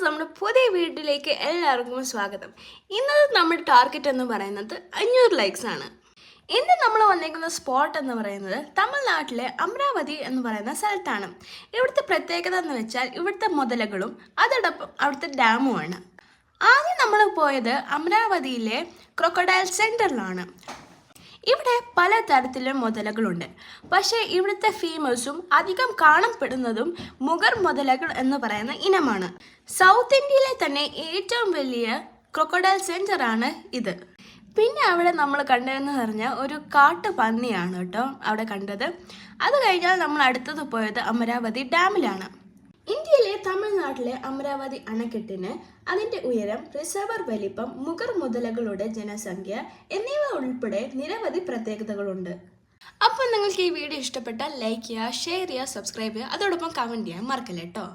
നമ്മുടെ പുതിയ വീട്ടിലേക്ക് എല്ലാവർക്കും സ്വാഗതം. ഇന്നത്തെ നമ്മുടെ ടാർഗറ്റ് എന്ന് പറയുന്നത് 500 ലൈക്സ് ആണ്. ഇന്ന് നമ്മൾ വന്നിരിക്കുന്ന സ്പോട്ട് എന്ന് പറയുന്നത് തമിഴ്നാട്ടിലെ അമരാവതി എന്ന് പറയുന്ന സ്ഥലത്താണ്. ഇവിടുത്തെ പ്രത്യേകത എന്ന് വെച്ചാൽ ഇവിടുത്തെ മുതലകളും അതോടൊപ്പം അവിടുത്തെ ഡാമുമാണ്. ആദ്യം നമ്മൾ പോയത് അമരാവതിയിലെ ക്രൊക്കഡൈൽ സെൻറ്ററിലാണ്. ഇവിടെ പല തരത്തിലും മുതലകളുണ്ട്. പക്ഷേ ഇവിടുത്തെ ഫേമസും അധികം കാണപ്പെടുന്നതും മുഗർ മുതലകൾ എന്ന് പറയുന്ന ഇനമാണ്. സൗത്ത് ഇന്ത്യയിലെ തന്നെ ഏറ്റവും വലിയ ക്രൊക്കഡൈൽ സെൻറ്ററാണ് ഇത്. പിന്നെ അവിടെ നമ്മൾ കണ്ടതെന്ന് പറഞ്ഞാൽ ഒരു കാട്ടുപന്നിയാണ് കേട്ടോ അവിടെ കണ്ടത്. അത് കഴിഞ്ഞാൽ നമ്മൾ അടുത്തത് പോയത് അമരാവതി ഡാമിലാണ്. ഇന്ത്യയിലെ തമിഴ്നാട്ടിലെ അമരാവതി അണക്കെട്ടിന് അതിൻ്റെ ഉയരം, റിസർവർ വലിപ്പം, മുഗർ മുതലകളുടെ ജനസംഖ്യ എന്നിവ ഉൾപ്പെടെ നിരവധി പ്രത്യേകതകളുണ്ട്. അപ്പോൾ നിങ്ങൾക്ക് ഈ വീഡിയോ ഇഷ്ടപ്പെട്ടാൽ ലൈക്ക് ചെയ്യുക, ഷെയർ ചെയ്യുക, സബ്സ്ക്രൈബ് ചെയ്യുക, അതോടൊപ്പം കമൻറ്റ് ചെയ്യാൻ മറക്കല്ലേ കേട്ടോ.